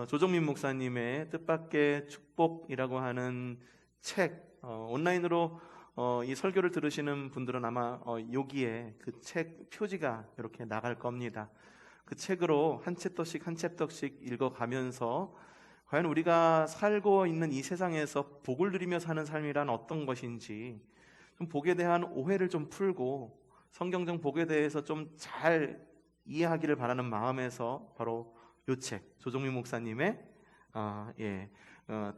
조정민 목사님의 뜻밖의 축복이라고 하는 책, 온라인으로 이 설교를 들으시는 분들은 아마 여기에 그 책 표지가 이렇게 나갈 겁니다. 그 책으로 한 챕터씩 한 챕터씩 읽어가면서 과연 우리가 살고 있는 이 세상에서 복을 누리며 사는 삶이란 어떤 것인지, 좀 복에 대한 오해를 좀 풀고 성경적 복에 대해서 좀 잘 이해하기를 바라는 마음에서 바로 이 책, 조정민 목사님의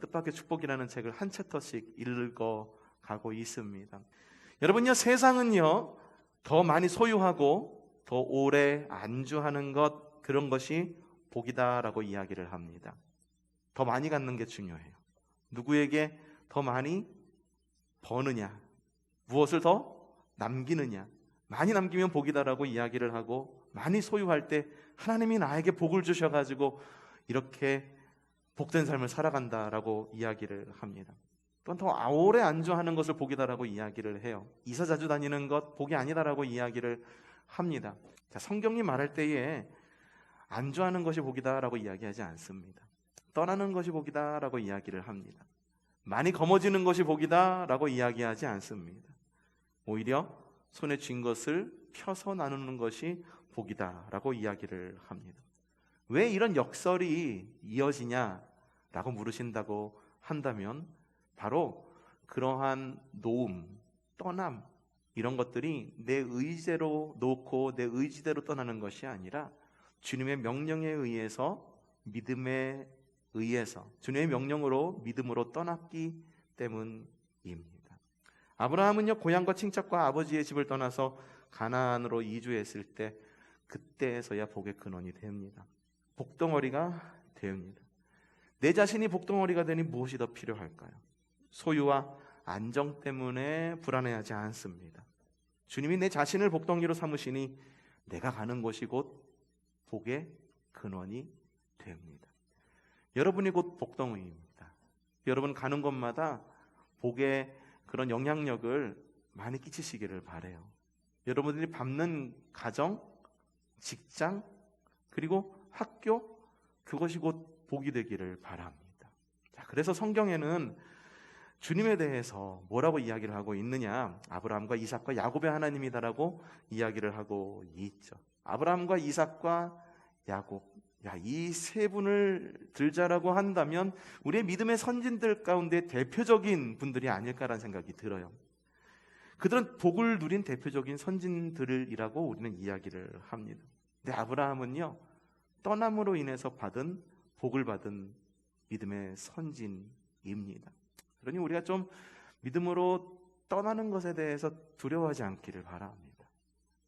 뜻밖의 축복이라는 책을 한 챕터씩 읽어가고 있습니다. 여러분요, 세상은요 더 많이 소유하고 더 오래 안주하는 것, 그런 것이 복이다라고 이야기를 합니다. 더 많이 갖는 게 중요해요. 누구에게 더 많이 버느냐, 무엇을 더 남기느냐. 많이 남기면 복이다라고 이야기를 하고, 많이 소유할 때 하나님이 나에게 복을 주셔가지고 이렇게 복된 삶을 살아간다라고 이야기를 합니다. 또한 더 오래 안주하는 것을 복이다라고 이야기를 해요. 이사 자주 다니는 것 복이 아니다라고 이야기를 합니다. 자, 성경이 말할 때에 안주하는 것이 복이다라고 이야기하지 않습니다. 떠나는 것이 복이다라고 이야기를 합니다. 많이 거머쥐는 것이 복이다라고 이야기하지 않습니다. 오히려 손에 쥔 것을 펴서 나누는 것이 복이다라고 이야기를 합니다. 왜 이런 역설이 이어지냐라고 물으신다고 한다면, 바로 그러한 노움, 떠남, 이런 것들이 내 의지대로 놓고 내 의지대로 떠나는 것이 아니라 주님의 명령에 의해서, 믿음에 의해서, 주님의 명령으로 믿음으로 떠났기 때문입니다. 아브라함은요, 고향과 친척과 아버지의 집을 떠나서 가나안으로 이주했을 때, 그때에서야 복의 근원이 됩니다. 복덩어리가 됩니다. 내 자신이 복덩어리가 되니 무엇이 더 필요할까요? 소유와 안정 때문에 불안해하지 않습니다. 주님이 내 자신을 복덩이로 삼으시니 내가 가는 곳이 곧 복의 근원이 됩니다. 여러분이 곧 복덩이입니다. 여러분 가는 곳마다 복의 그런 영향력을 많이 끼치시기를 바라요. 여러분들이 밟는 가정, 직장, 그리고 학교, 그것이 곧 복이 되기를 바랍니다. 자, 그래서 성경에는 주님에 대해서 뭐라고 이야기를 하고 있느냐? 아브라함과 이삭과 야곱의 하나님이다라고 이야기를 하고 있죠. 아브라함과 이삭과 야곱, 이 세 분을 들자라고 한다면 우리의 믿음의 선진들 가운데 대표적인 분들이 아닐까라는 생각이 들어요. 그들은 복을 누린 대표적인 선진들이라고 우리는 이야기를 합니다. 근데 아브라함은요, 떠남으로 인해서 받은 복을 받은 믿음의 선진입니다. 그러니 우리가 좀 믿음으로 떠나는 것에 대해서 두려워하지 않기를 바랍니다.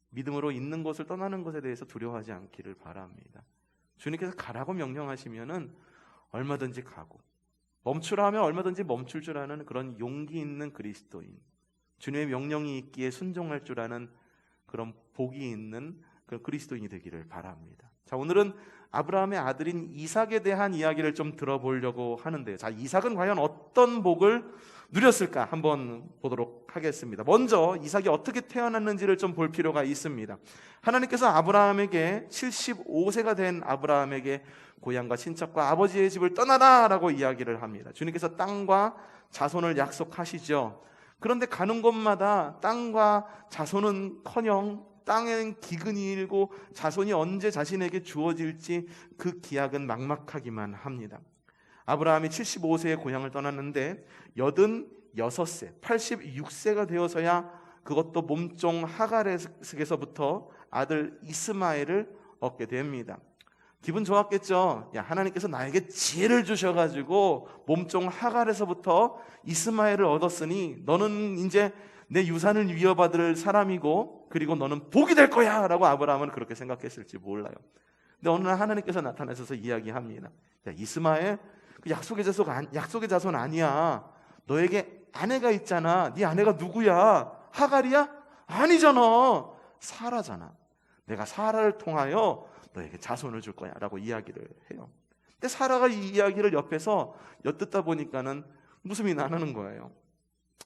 믿음으로 있는 것을 떠나는 것에 대해서 두려워하지 않기를 바랍니다. 주님께서 가라고 명령하시면은 얼마든지 가고, 멈추라 하면 얼마든지 멈출 줄 아는 그런 용기 있는 그리스도인, 주님의 명령이 있기에 순종할 줄 아는 그런 복이 있는 그런 그리스도인이 되기를 바랍니다. 자, 오늘은 아브라함의 아들인 이삭에 대한 이야기를 좀 들어보려고 하는데요. 자, 이삭은 과연 어떤 복을 누렸을까 한번 보도록 하겠습니다. 먼저 이삭이 어떻게 태어났는지를 좀 볼 필요가 있습니다. 하나님께서 아브라함에게 75세가 된 아브라함에게 고향과 친척과 아버지의 집을 떠나라 라고 이야기를 합니다. 주님께서 땅과 자손을 약속하시죠. 그런데 가는 곳마다 땅과 자손은커녕 땅엔 기근이 일고 자손이 언제 자신에게 주어질지 그 기약은 막막하기만 합니다. 아브라함이 75세에 고향을 떠났는데 86세, 86세가 되어서야 그것도 몸종 하갈에게서부터 아들 이스마엘을 얻게 됩니다. 기분 좋았겠죠. 하나님께서 나에게 지혜를 주셔가지고 몸종 하갈에서부터 이스마엘을 얻었으니 너는 이제 내 유산을 이어받을 사람이고, 그리고 너는 복이 될 거야 라고 아브라함은 그렇게 생각했을지 몰라요. 근데 어느 날 하나님께서 나타나셔서 이야기합니다. 이스마엘, 그 약속의 자손 아니야. 너에게 아내가 있잖아. 네 아내가 누구야? 하갈이야? 아니잖아. 사라잖아. 내가 사라를 통하여 너에게 자손을 줄 거야 라고 이야기를 해요. 근데 사라가 이 이야기를 옆에서 엿듣다 보니까는 웃음이 나는 거예요.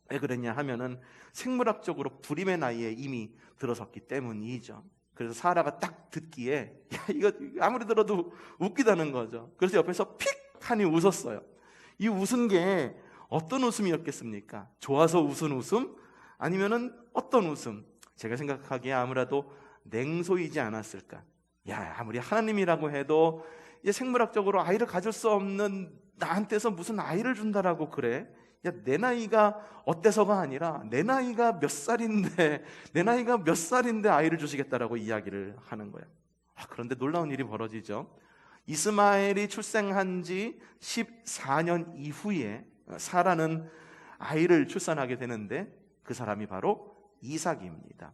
왜 그랬냐 하면은 생물학적으로 불임의 나이에 이미 들어섰기 때문이죠. 그래서 사라가 딱 듣기에 야, 이거 아무리 들어도 웃기다는 거죠. 그래서 옆에서 픽 하니 웃었어요. 이 웃은 게 어떤 웃음이었겠습니까? 좋아서 웃은 웃음? 아니면은 어떤 웃음? 제가 생각하기에 아무래도 냉소이지 않았을까. 야, 아무리 하나님이라고 해도 이제 생물학적으로 아이를 가질 수 없는 나한테서 무슨 아이를 준다라고 그래? 야, 내 나이가 어때서가 아니라 내 나이가 몇 살인데 아이를 주시겠다라고 이야기를 하는 거야. 그런데 놀라운 일이 벌어지죠. 이스마엘이 출생한 지 14년 이후에 사라는 아이를 출산하게 되는데 그 사람이 바로 이삭입니다.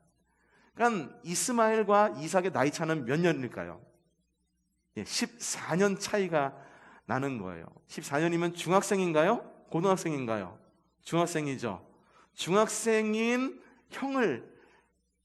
그러니까 이스마엘과 이삭의 나이 차는 몇 년일까요? 14년 차이가 나는 거예요. 14년이면 중학생인가요? 고등학생인가요? 중학생이죠. 중학생인 형을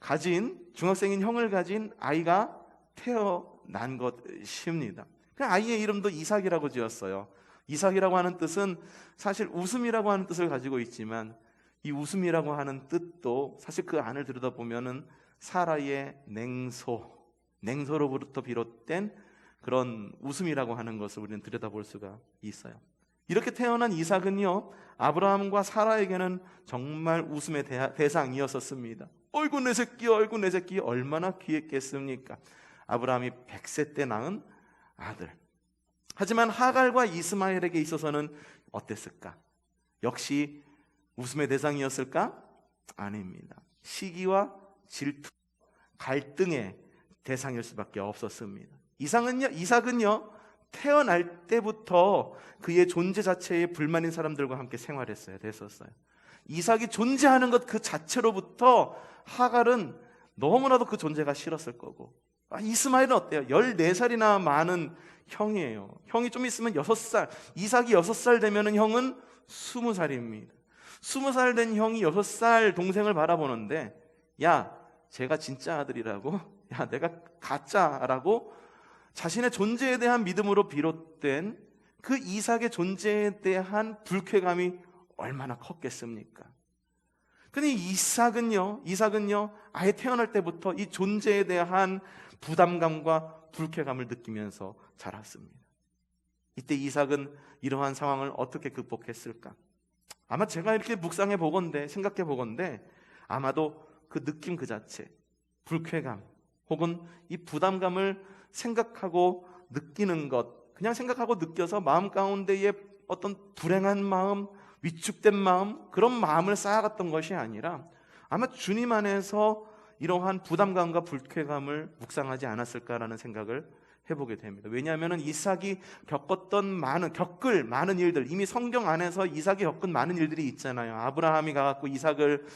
가진 아이가 태어난 것입니다. 그 아이의 이름도 이삭이라고 지었어요. 이삭이라고 하는 뜻은 사실 웃음이라고 하는 뜻을 가지고 있지만 이 웃음이라고 하는 뜻도 사실 그 안을 들여다보면은 사라의 냉소로부터 비롯된 그런 웃음이라고 하는 것을 우리는 들여다볼 수가 있어요. 이렇게 태어난 이삭은요, 아브라함과 사라에게는 정말 웃음의 대상이었었습니다. 어이구 내 새끼 얼마나 귀했겠습니까? 아브라함이 100세 때 낳은 아들. 하지만 하갈과 이스마엘에게 있어서는 어땠을까? 역시 웃음의 대상이었을까? 아닙니다. 시기와 질투, 갈등의 대상일 수밖에 없었습니다. 이삭은요 태어날 때부터 그의 존재 자체에 불만인 사람들과 함께 됐었어요. 이삭이 존재하는 것 그 자체로부터 하갈은 너무나도 그 존재가 싫었을 거고, 이스마엘은 어때요? 14살이나 많은 형이에요. 형이 좀 있으면 6살, 이삭이 6살 되면 형은 20살입니다. 20살 된 형이 6살 동생을 바라보는데, 야, 제가 진짜 아들이라고? 야, 내가 가짜라고? 자신의 존재에 대한 믿음으로 비롯된 그 이삭의 존재에 대한 불쾌감이 얼마나 컸겠습니까? 근데 이삭은요 아예 태어날 때부터 이 존재에 대한 부담감과 불쾌감을 느끼면서 자랐습니다. 이때 이삭은 이러한 상황을 어떻게 극복했을까? 아마 제가 이렇게 생각해 보건대 아마도 그 느낌 그 자체, 불쾌감 혹은 이 부담감을 생각하고 느끼는 것, 그냥 생각하고 느껴서 마음 가운데에 어떤 불행한 마음, 위축된 마음, 그런 마음을 쌓아갔던 것이 아니라 아마 주님 안에서 이러한 부담감과 불쾌감을 묵상하지 않았을까라는 생각을 해보게 됩니다. 왜냐하면 이삭이 겪을 많은 일들, 이미 성경 안에서 이삭이 겪은 많은 일들이 있잖아요. 아브라함이 가갖고 이삭을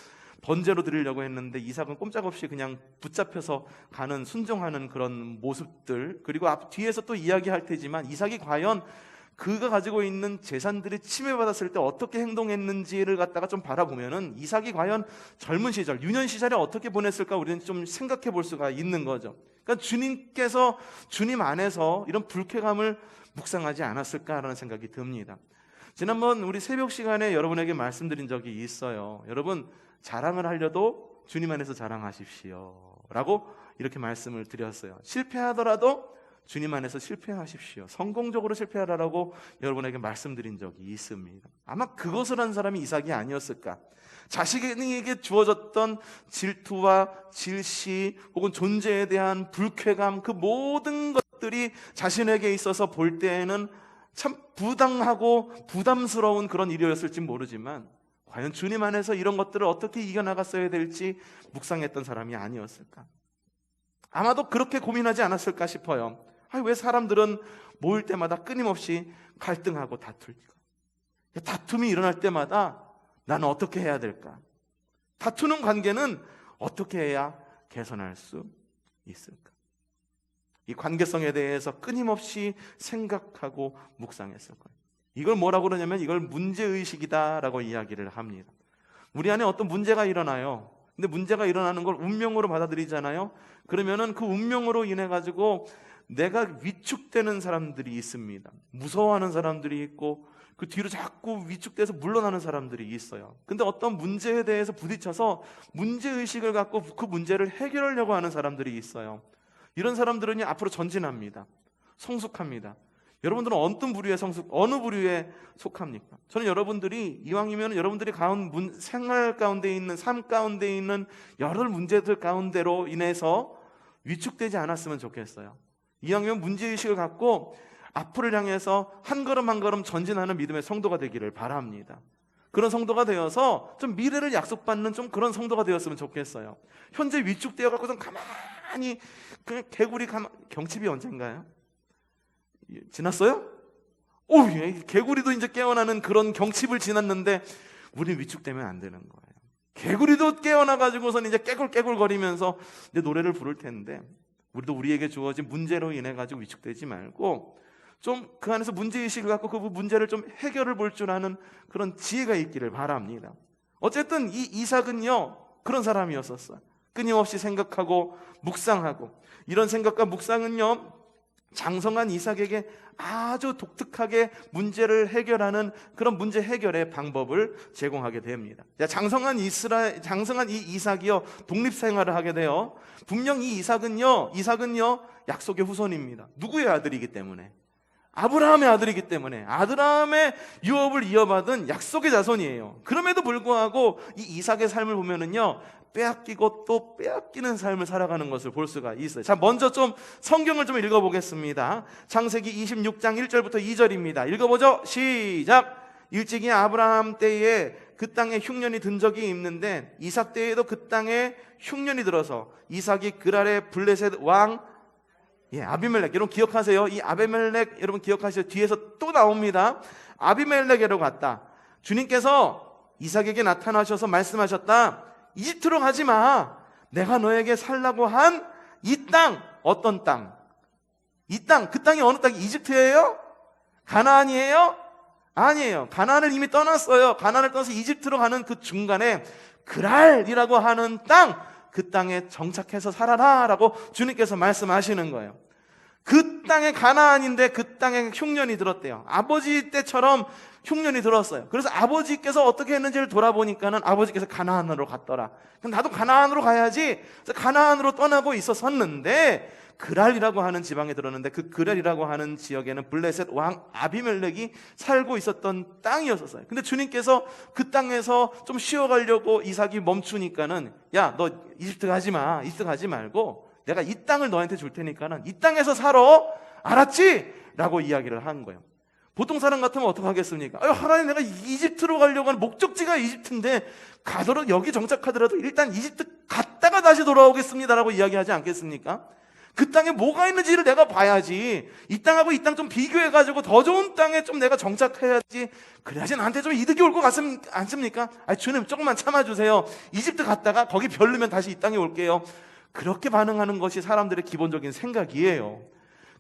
번제로 드리려고 했는데 이삭은 꼼짝없이 그냥 붙잡혀서 가는, 순종하는 그런 모습들, 그리고 뒤에서 또 이야기할 테지만 이삭이 과연 그가 가지고 있는 재산들이 침해받았을 때 어떻게 행동했는지를 갖다가 좀 바라보면은 이삭이 과연 젊은 시절, 유년 시절에 어떻게 보냈을까 우리는 좀 생각해 볼 수가 있는 거죠. 그러니까 주님께서 주님 안에서 이런 불쾌감을 묵상하지 않았을까라는 생각이 듭니다. 지난번 우리 새벽 시간에 여러분에게 말씀드린 적이 있어요. 여러분, 자랑을 하려도 주님 안에서 자랑하십시오 라고 이렇게 말씀을 드렸어요. 실패하더라도 주님 안에서 실패하십시오, 성공적으로 실패하라고 여러분에게 말씀드린 적이 있습니다. 아마 그것을 한 사람이 이삭이 아니었을까? 자신에게 주어졌던 질투와 질시 혹은 존재에 대한 불쾌감, 그 모든 것들이 자신에게 있어서 볼 때에는 참 부당하고 부담스러운 그런 일이었을지 모르지만 과연 주님 안에서 이런 것들을 어떻게 이겨나갔어야 될지 묵상했던 사람이 아니었을까? 아마도 그렇게 고민하지 않았을까 싶어요. 왜 사람들은 모일 때마다 끊임없이 갈등하고 다툴까? 다툼이 일어날 때마다 나는 어떻게 해야 될까? 다투는 관계는 어떻게 해야 개선할 수 있을까? 이 관계성에 대해서 끊임없이 생각하고 묵상했을 거예요. 이걸 뭐라고 그러냐면 이걸 문제의식이다라고 이야기를 합니다. 우리 안에 어떤 문제가 일어나요. 근데 문제가 일어나는 걸 운명으로 받아들이잖아요. 그러면은 그 운명으로 인해 가지고 내가 위축되는 사람들이 있습니다. 무서워하는 사람들이 있고 그 뒤로 자꾸 위축돼서 물러나는 사람들이 있어요. 근데 어떤 문제에 대해서 부딪혀서 문제의식을 갖고 그 문제를 해결하려고 하는 사람들이 있어요. 이런 사람들은 앞으로 전진합니다. 성숙합니다. 여러분들은 어느 부류에 속합니까? 저는 여러분들이 이왕이면 여러분들이 생활 가운데 있는, 삶 가운데 있는 여러 문제들 가운데로 인해서 위축되지 않았으면 좋겠어요. 이왕이면 문제의식을 갖고 앞을 향해서 한 걸음 한 걸음 전진하는 믿음의 성도가 되기를 바랍니다. 그런 성도가 되어서 좀 미래를 약속받는 좀 그런 성도가 되었으면 좋겠어요. 현재 위축되어 갖고선 가만히 그냥 경칩이 언젠가요? 지났어요? 개구리도 이제 깨어나는 그런 경칩을 지났는데 우리는 위축되면 안 되는 거예요. 개구리도 깨어나가지고선 이제 깨굴깨굴 거리면서 이제 노래를 부를 텐데, 우리도 우리에게 주어진 문제로 인해 가지고 위축되지 말고 좀 그 안에서 문제의식을 갖고 그 문제를 좀 해결을 볼 줄 아는 그런 지혜가 있기를 바랍니다. 어쨌든 이 이삭은요, 그런 사람이었었어요. 끊임없이 생각하고 묵상하고, 이런 생각과 묵상은요, 장성한 이삭에게 아주 독특하게 문제를 해결하는 그런 문제 해결의 방법을 제공하게 됩니다. 장성한 이 이삭이요, 독립생활을 하게 돼요. 분명 이 이삭은요 약속의 후손입니다. 누구의 아들이기 때문에? 아브라함의 아들이기 때문에, 아브라함의 유업을 이어받은 약속의 자손이에요. 그럼에도 불구하고 이 이삭의 삶을 보면은요, 빼앗기고 또 빼앗기는 삶을 살아가는 것을 볼 수가 있어요. 자, 먼저 좀 성경을 좀 읽어보겠습니다. 창세기 26장 1절부터 2절입니다. 읽어보죠. 시작. 일찍이 아브라함 때에 그 땅에 흉년이 든 적이 있는데 이삭 때에도 그 땅에 흉년이 들어서 이삭이 그랄의 블레셋 왕 아비멜렉, 여러분 기억하세요. 이 아비멜렉 여러분 기억하세요. 뒤에서 또 나옵니다. 아비멜렉에로 갔다. 주님께서 이삭에게 나타나셔서 말씀하셨다. 이집트로 가지 마. 내가 너에게 살라고 한 이 땅, 어떤 땅? 이 땅, 그 땅이 어느 땅이? 이집트예요? 가나안이에요? 아니에요. 가나안을 이미 떠났어요. 가나안을 떠나서 이집트로 가는 그 중간에 그랄이라고 하는 땅, 그 땅에 정착해서 살아라 라고 주님께서 말씀하시는 거예요. 그 땅에 가나안인데 그 땅에 흉년이 들었대요. 아버지 때처럼 흉년이 들었어요. 그래서 아버지께서 어떻게 했는지를 돌아보니까는 아버지께서 가나안으로 갔더라. 그럼 나도 가나안으로 가야지. 그래서 가나안으로 떠나고 있었었는데 그랄이라고 하는 지방에 들었는데 그 그랄이라고 하는 지역에는 블레셋 왕 아비멜렉이 살고 있었던 땅이었어요. 근데 주님께서 그 땅에서 좀 쉬어가려고 이삭이 멈추니까는 야, 너 이집트 가지 마. 이집트 가지 말고 내가 이 땅을 너한테 줄 테니까는 이 땅에서 살아. 알았지? 라고 이야기를 한 거예요. 보통 사람 같으면 어떻게 하겠습니까? 하나님, 내가 이집트로 가려고 하는 목적지가 이집트인데 가도록 여기 정착하더라도 일단 이집트 갔다가 다시 돌아오겠습니다라고 이야기하지 않겠습니까? 그 땅에 뭐가 있는지를 내가 봐야지. 이 땅하고 이 땅 좀 비교해가지고 더 좋은 땅에 좀 내가 정착해야지. 그래야지 나한테 좀 이득이 올 것 않습니까? 주님 조금만 참아주세요. 이집트 갔다가 거기 별로면 다시 이 땅에 올게요. 그렇게 반응하는 것이 사람들의 기본적인 생각이에요.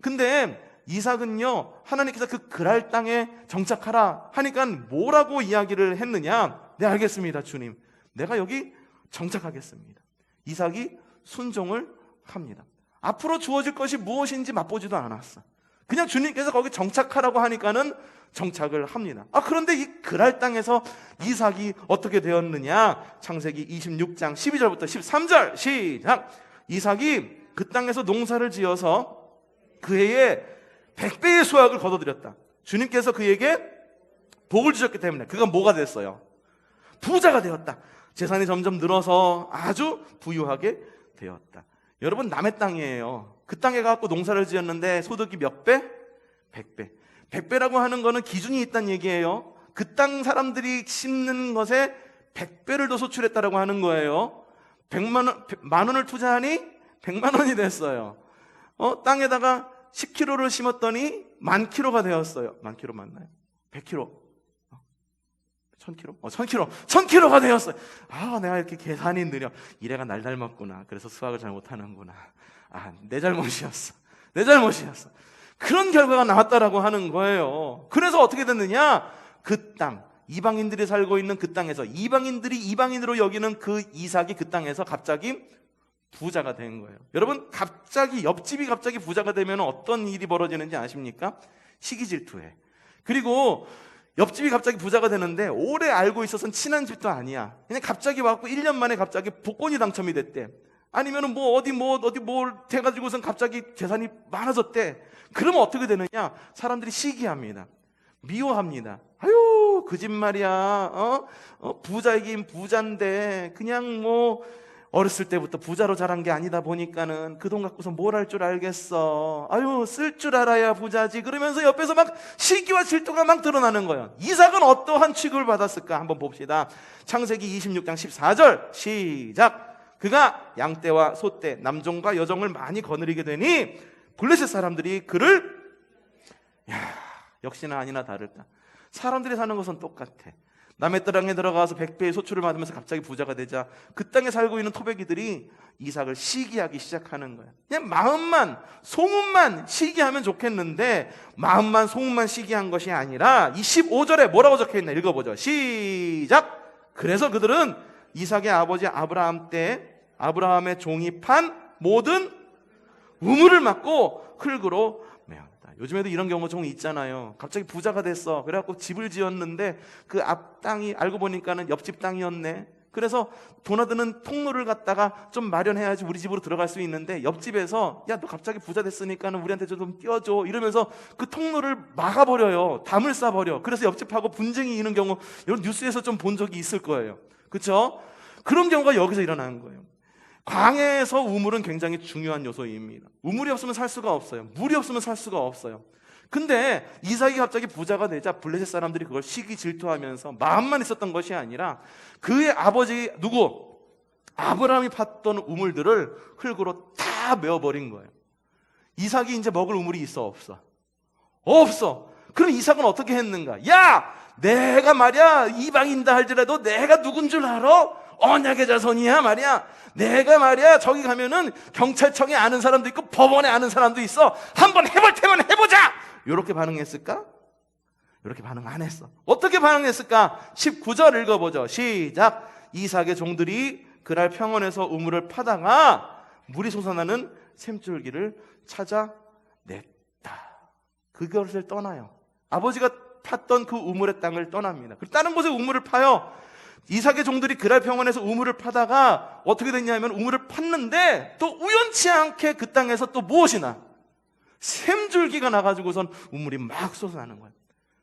근데 이삭은요, 하나님께서 그 그랄 땅에 정착하라 하니까 뭐라고 이야기를 했느냐? 네, 알겠습니다, 주님. 내가 여기 정착하겠습니다. 이삭이 순종을 합니다. 앞으로 주어질 것이 무엇인지 맛보지도 않았어. 그냥 주님께서 거기 정착하라고 하니까는 정착을 합니다. 그런데 이 그랄 땅에서 이삭이 어떻게 되었느냐? 창세기 26장 12절부터 13절 시작. 이삭이 그 땅에서 농사를 지어서 그 해에 100배의 수확을 거둬들였다. 주님께서 그에게 복을 주셨기 때문에 그가 뭐가 됐어요? 부자가 되었다. 재산이 점점 늘어서 아주 부유하게 되었다. 여러분, 남의 땅이에요. 그 땅에 가서 농사를 지었는데 소득이 몇 배? 100배. 100배라고 하는 거는 기준이 있다는 얘기예요. 그 땅 사람들이 심는 것에 100배를 더 소출했다라고 하는 거예요. 100만 원을 투자하니 100만 원이 됐어요. 땅에다가 10kg를 심었더니 10,000kg가 되었어요. 10,000kg 맞나요? 100kg. 1,000kg? 1,000kg. 1,000kg가 되었어요. 내가 이렇게 계산이 느려. 이래가 날 닮았구나. 그래서 수학을 잘 못하는구나. 내 잘못이었어. 내 잘못이었어. 그런 결과가 나왔다라고 하는 거예요. 그래서 어떻게 됐느냐? 그 땅, 이방인들이 살고 있는 그 땅에서 이방인들이 이방인으로 여기는 그 이삭이 그 땅에서 갑자기 부자가 된 거예요. 여러분, 옆집이 갑자기 부자가 되면 어떤 일이 벌어지는지 아십니까? 시기 질투해. 그리고 옆집이 갑자기 부자가 되는데 오래 알고 있어서는 친한 집도 아니야. 그냥 갑자기 와갖고 1년 만에 갑자기 복권이 당첨이 됐대. 아니면은 어디 뭘 돼가지고선 갑자기 재산이 많아졌대. 그러면 어떻게 되느냐? 사람들이 시기합니다. 미워합니다. 아유, 그 집 말이야. 부자이긴 부자인데 그냥 어렸을 때부터 부자로 자란 게 아니다 보니까는 그 돈 갖고서 뭘 할 줄 알겠어. 아유, 쓸 줄 알아야 부자지. 그러면서 옆에서 막 시기와 질투가 막 드러나는 거예요. 이삭은 어떠한 취급을 받았을까? 한번 봅시다. 창세기 26장 14절 시작. 그가 양떼와 소떼, 남종과 여종을 많이 거느리게 되니 블레셋 사람들이 그를, 역시나 아니나 다를까, 사람들이 사는 것은 똑같아. 남의 땅에 들어가서 100배의 소출을 받으면서 갑자기 부자가 되자 그 땅에 살고 있는 토백이들이 이삭을 시기하기 시작하는 거야. 그냥 마음만, 소문만 시기하면 좋겠는데 마음만, 소문만 시기한 것이 아니라 이 15절에 뭐라고 적혀있나 읽어보죠. 시작. 그래서 그들은 이삭의 아버지 아브라함 때 아브라함의 종이 판 모든 우물을 막고 흙으로 메웠다. 요즘에도 이런 경우가 좀 있잖아요. 갑자기 부자가 됐어. 그래갖고 집을 지었는데 그 앞 땅이 알고 보니까는 옆집 땅이었네. 그래서 도나드는 통로를 갖다가 좀 마련해야지 우리 집으로 들어갈 수 있는데 옆집에서 야, 너 갑자기 부자 됐으니까는 우리한테 좀 띄워줘 이러면서 그 통로를 막아버려요. 담을 싸버려. 그래서 옆집하고 분쟁이 있는 경우 이런 뉴스에서 좀 본 적이 있을 거예요. 그렇죠? 그런 경우가 여기서 일어나는 거예요. 광야에서 우물은 굉장히 중요한 요소입니다. 우물이 없으면 살 수가 없어요. 물이 없으면 살 수가 없어요. 근데 이삭이 갑자기 부자가 되자 블레셋 사람들이 그걸 시기 질투하면서 마음만 있었던 것이 아니라 그의 아버지 누구? 아브라함이 팠던 우물들을 흙으로 다 메워버린 거예요. 이삭이 이제 먹을 우물이 있어? 없어? 없어. 그럼 이삭은 어떻게 했는가? 야, 내가 말이야 이방인다 할지라도 내가 누군 줄 알아? 언약의 자손이야 말이야. 내가 말이야 저기 가면은 경찰청에 아는 사람도 있고 법원에 아는 사람도 있어. 한번 해볼 테면 해보자. 이렇게 반응했을까? 이렇게 반응 안 했어. 어떻게 반응했을까? 19절 읽어보죠. 시작. 이삭의 종들이 그날 평원에서 우물을 파다가 물이 솟아나는 샘줄기를 찾아냈다. 그것을 떠나요. 아버지가 팠던 그 우물의 땅을 떠납니다. 그리고 다른 곳에 우물을 파요. 이삭의 종들이 그랄 평원에서 우물을 파다가 어떻게 됐냐면 우물을 팠는데 또 우연치 않게 그 땅에서 또 무엇이나 샘줄기가 나가지고선 우물이 막 솟아나는 거예요.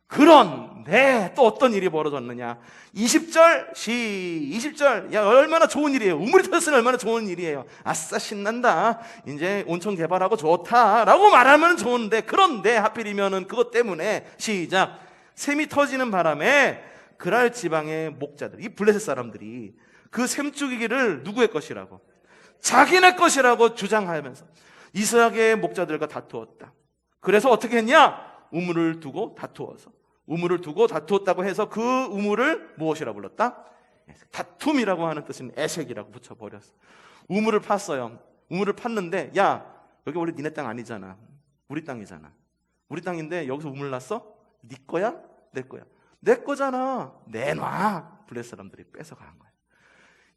그런데 또 어떤 일이 벌어졌느냐? 20절 야, 얼마나 좋은 일이에요. 우물이 터졌으니 얼마나 좋은 일이에요. 아싸 신난다. 이제 온천 개발하고 좋다라고 말하면 좋은데, 그런데 하필이면은 그것 때문에 시작. 샘이 터지는 바람에 그랄 지방의 목자들, 이 블레셋 사람들이 그 샘줄기를 누구의 것이라고? 자기네 것이라고 주장하면서 이삭의 목자들과 다투었다. 그래서 어떻게 했냐? 우물을 두고 다투었다고 해서 그 우물을 무엇이라고 불렀다? 다툼이라고 하는 뜻은 에색이라고 붙여버렸어. 우물을 팠어요. 우물을 팠는데 야, 여기 원래 니네 땅 아니잖아. 우리 땅이잖아. 우리 땅인데 여기서 우물 났어? 네 거야? 내 거야? 내 거잖아. 내놔. 블레셋 사람들이 뺏어간 거야.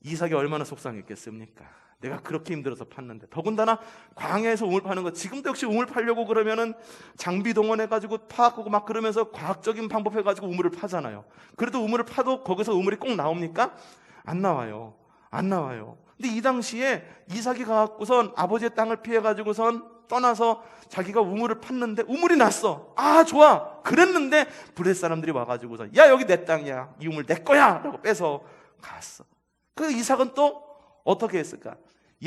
이삭이 얼마나 속상했겠습니까? 내가 그렇게 힘들어서 팠는데, 더군다나 광야에서 우물 파는 거, 지금도 역시 우물 파려고 그러면은 장비 동원해가지고 파고 막 그러면서 과학적인 방법 해가지고 우물을 파잖아요. 그래도 우물을 파도 거기서 우물이 꼭 나옵니까? 안 나와요. 근데 이 당시에 이삭이 가갖고선 아버지의 땅을 피해가지고선 떠나서 자기가 우물을 팠는데 우물이 났어. 아, 좋아. 그랬는데 블레셋 사람들이 와가지고선 야, 여기 내 땅이야. 이 우물 내 거야. 라고 뺏어 갔어. 그 이삭은 또 어떻게 했을까?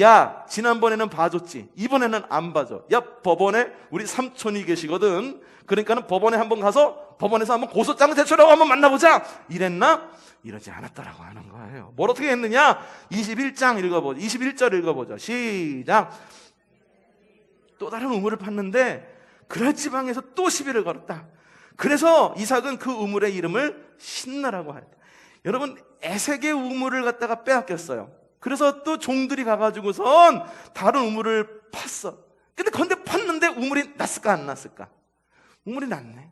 야, 지난번에는 봐줬지. 이번에는 안 봐줘. 야, 법원에 우리 삼촌이 계시거든. 그러니까는 법원에 한번 가서 법원에서 한번 고소장 제출하고 한번 만나보자. 이랬나? 이러지 않았다라고 하는 거예요. 뭘 어떻게 했느냐? 21장 읽어보죠. 21절 읽어보죠. 시작. 또 다른 우물을 팠는데 그랄 지방에서 또 시비를 걸었다. 그래서 이삭은 그 우물의 이름을 신나라고 하였다. 여러분, 에색의 우물을 갖다가 빼앗겼어요. 그래서 또 종들이 가가지고선 다른 우물을 팠어. 근데 팠는데 우물이 났을까 안 났을까? 우물이 났네.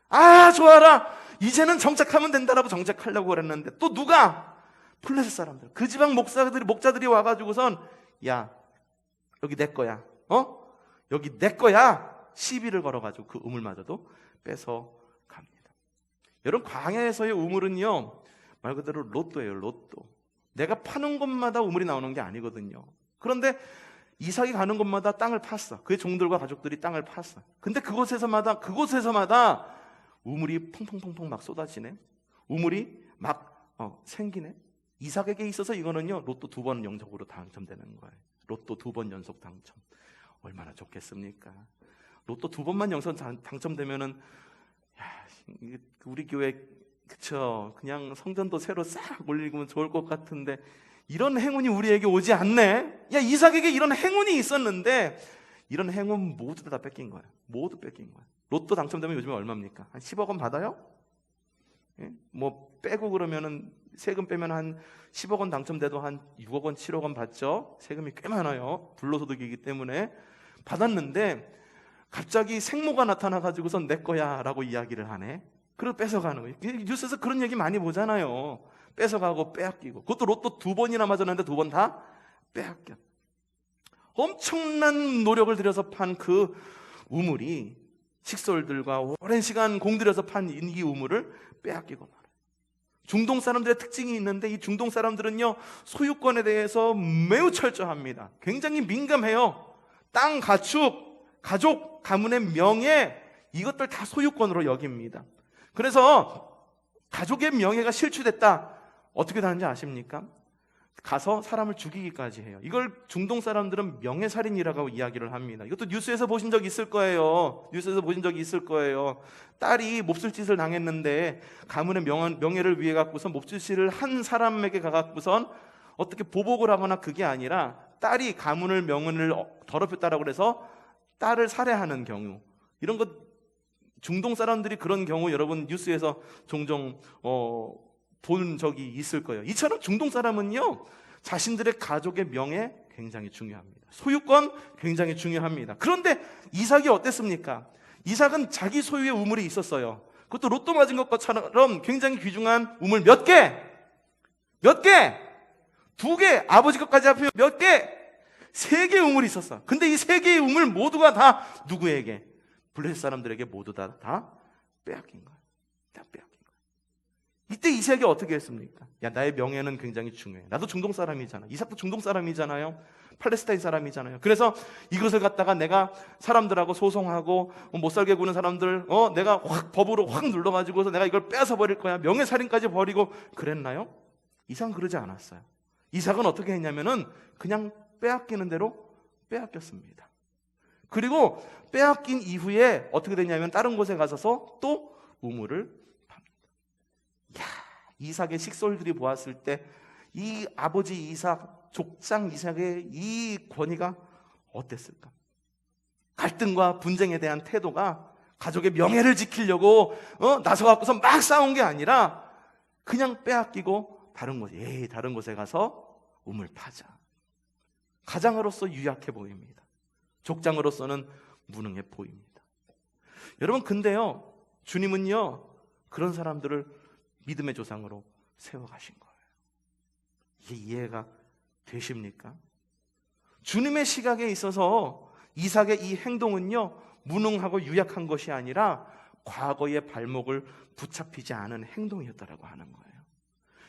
아, 좋아라. 이제는 정착하면 된다라고 정착하려고 그랬는데 또 누가? 블레셋 사람들. 그 지방 목자들이 와가지고선 야, 여기 내 거야. 여기 내 거야. 시비를 걸어가지고 그 우물마저도 뺏어 갑니다. 여러분, 광야에서의 우물은요, 말 그대로 로또예요, 로또. 내가 파는 곳마다 우물이 나오는 게 아니거든요. 그런데 이삭이 가는 곳마다 땅을 팠어. 그의 종들과 가족들이 땅을 팠어. 근데 그곳에서마다 우물이 펑펑펑펑 막 쏟아지네. 우물이 막 생기네. 이삭에게 있어서 이거는요, 로또 2번 연속으로 당첨되는 거예요. 로또 2번 연속 당첨. 얼마나 좋겠습니까? 로또 2번만 연속 당첨되면은, 우리 교회, 그쵸, 그냥 성전도 새로 싹 올리면 좋을 것 같은데, 이런 행운이 우리에게 오지 않네? 이삭에게 이런 행운이 있었는데, 이런 행운 모두 다 뺏긴 거야. 모두 뺏긴 거야. 로또 당첨되면 요즘에 얼마입니까? 한 10억 원 받아요? 예? 뭐 빼고 그러면은 세금 빼면 한 10억 원 당첨돼도 한 6억 원, 7억 원 받죠? 세금이 꽤 많아요. 불로소득이기 때문에. 받았는데 갑자기 생모가 나타나가지고선 내 거야 라고 이야기를 하네. 그리고 뺏어가는 거예요. 뉴스에서 그런 얘기 많이 보잖아요. 뺏어가고 빼앗기고. 그것도 로또 2번이나 맞았는데 2번 다 빼앗겨. 엄청난 노력을 들여서 판 그 우물이 식솔들과 오랜 시간 공들여서 판 이 우물을 빼앗기고 말아요. 중동 사람들의 특징이 있는데, 이 중동 사람들은요, 소유권에 대해서 매우 철저합니다. 굉장히 민감해요. 땅, 가축, 가족, 가문의 명예, 이것들 다 소유권으로 여깁니다. 그래서 가족의 명예가 실추됐다, 어떻게 되는지 아십니까? 가서 사람을 죽이기까지 해요. 이걸 중동 사람들은 명예살인이라고 이야기를 합니다. 이것도 뉴스에서 보신 적 있을 거예요. 뉴스에서 보신 적이 있을 거예요. 딸이 몹쓸짓을 당했는데 가문의 명예를 위해 갖고선 몹쓸짓을 한 사람에게 가갖고선 어떻게 보복을 하거나 그게 아니라 딸이 가문을 명예를 더럽혔다라고 해서 딸을 살해하는 경우, 이런 것 중동 사람들이 그런 경우 여러분 뉴스에서 종종 본 적이 있을 거예요. 이처럼 중동 사람은요, 자신들의 가족의 명예 굉장히 중요합니다. 소유권 굉장히 중요합니다. 그런데 이삭이 어땠습니까? 이삭은 자기 소유의 우물이 있었어요. 그것도 로또 맞은 것처럼 굉장히 귀중한 우물 몇 개? 2개. 아버지 것까지 합해요. 몇 개? 3개의 우물이 있었어. 근데 이 3개의 우물 모두가 다 누구에게? 블레셋 사람들에게 모두 다 빼앗긴 거야. 다 빼앗긴 거야. 이때 이삭이 어떻게 했습니까? 나의 명예는 굉장히 중요해. 나도 중동 사람이잖아. 이삭도 중동 사람이잖아요. 팔레스타인 사람이잖아요. 그래서 이것을 갖다가 내가 사람들하고 소송하고 못 살게 구는 사람들 내가 법으로 확 눌러가지고서 내가 이걸 뺏어 버릴 거야. 명예살인까지 벌이고 그랬나요? 이삭은 그러지 않았어요. 이삭은 어떻게 했냐면은 그냥 빼앗기는 대로 빼앗겼습니다. 그리고 빼앗긴 이후에 어떻게 되냐면 다른 곳에 가서서 또 우물을 이삭의 식솔들이 보았을 때 이 아버지 이삭, 족장 이삭의 이 권위가 어땠을까? 갈등과 분쟁에 대한 태도가 가족의 명예를 지키려고 나서갖고서 막 싸운 게 아니라 그냥 빼앗기고 다른 곳에 가서 우물 파자. 가장으로서 유약해 보입니다. 족장으로서는 무능해 보입니다. 여러분, 근데요, 주님은요, 그런 사람들을 믿음의 조상으로 세워가신 거예요. 이게 이해가 되십니까? 주님의 시각에 있어서 이삭의 이 행동은요, 무능하고 유약한 것이 아니라 과거의 발목을 붙잡히지 않은 행동이었다라고 하는 거예요.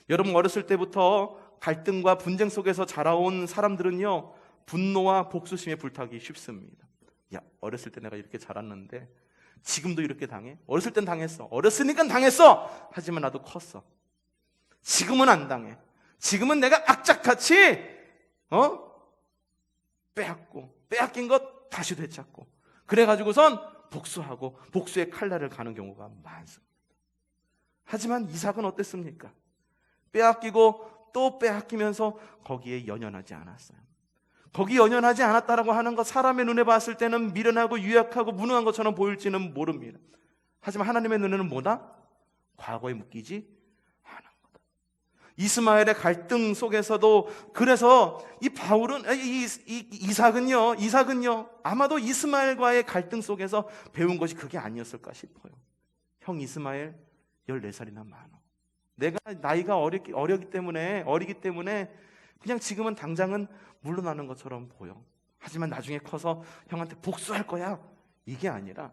여러분, 어렸을 때부터 갈등과 분쟁 속에서 자라온 사람들은요, 분노와 복수심에 불타기 쉽습니다. 어렸을 때 내가 이렇게 자랐는데 지금도 이렇게 당해? 어렸을 땐 당했어. 어렸으니까 당했어. 하지만 나도 컸어. 지금은 안 당해. 지금은 내가 악착같이 빼앗긴 것 다시 되찾고 그래가지고선 복수하고 복수의 칼날을 가는 경우가 많습니다. 하지만 이삭은 어땠습니까? 빼앗기고 또 빼앗기면서 거기에 연연하지 않았어요. 거기 연연하지 않았다라고 하는 것, 사람의 눈에 봤을 때는 미련하고 유약하고 무능한 것처럼 보일지는 모릅니다. 하지만 하나님의 눈에는 뭐다? 과거에 묶이지 않은 거다. 이스마엘의 갈등 속에서도, 그래서 이 바울은, 이삭은요 아마도 이스마엘과의 갈등 속에서 배운 것이 그게 아니었을까 싶어요. 형 이스마엘 14살이나 많아. 내가 나이가 어리기 때문에 그냥 지금은 당장은 물러나는 것처럼 보여. 하지만 나중에 커서 형한테 복수할 거야. 이게 아니라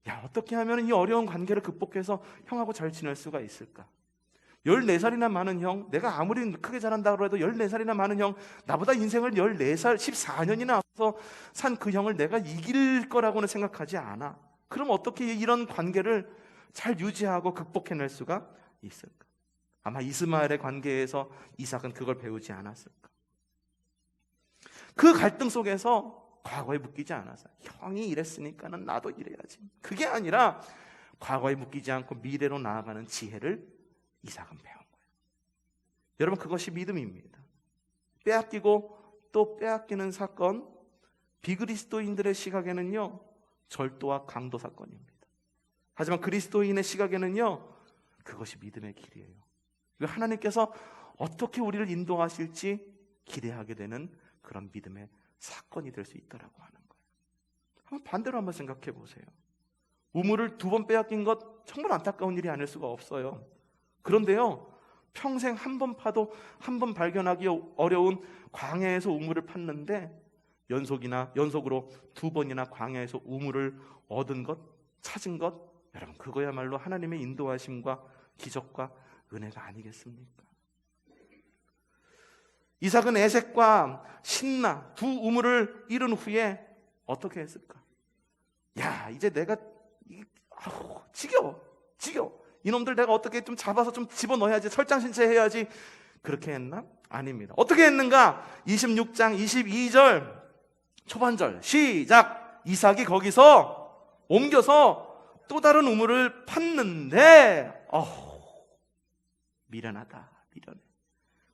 야, 어떻게 하면 이 어려운 관계를 극복해서 형하고 잘 지낼 수가 있을까? 14살이나 많은 형, 내가 아무리 크게 자란다고 해도 14살이나 많은 형, 나보다 인생을 14살, 14년이나 앞서 산 그 형을 내가 이길 거라고는 생각하지 않아. 그럼 어떻게 이런 관계를 잘 유지하고 극복해낼 수가 있을까? 아마 이스마엘의 관계에서 이삭은 그걸 배우지 않았을까? 그 갈등 속에서 과거에 묶이지 않아서 형이 이랬으니까는 나도 이래야지. 그게 아니라 과거에 묶이지 않고 미래로 나아가는 지혜를 이삭은 배운 거예요. 여러분, 그것이 믿음입니다. 빼앗기고 또 빼앗기는 사건, 비그리스도인들의 시각에는요, 절도와 강도 사건입니다. 하지만 그리스도인의 시각에는요, 그것이 믿음의 길이에요. 하나님께서 어떻게 우리를 인도하실지 기대하게 되는 그런 믿음의 사건이 될 수 있다라고 하는 거예요. 한번 반대로 한번 생각해 보세요. 우물을 2번 빼앗긴 것 정말 안타까운 일이 아닐 수가 없어요. 그런데요, 평생 한 번 파도 한 번 발견하기 어려운 광야에서 우물을 팠는데 연속으로 2번이나 광야에서 우물을 얻은 것, 찾은 것, 여러분, 그거야말로 하나님의 인도하심과 기적과 은혜가 아니겠습니까? 이삭은 에색과 신나 2 우물을 잃은 후에 어떻게 했을까? 야, 이제 내가 지겨워. 이놈들 내가 어떻게 좀 잡아서 좀 집어넣어야지, 설장신체 해야지. 그렇게 했나? 아닙니다. 어떻게 했는가? 26장 22절 초반절 시작. 이삭이 거기서 옮겨서 또 다른 우물을 팠는데 미련하다, 미련해.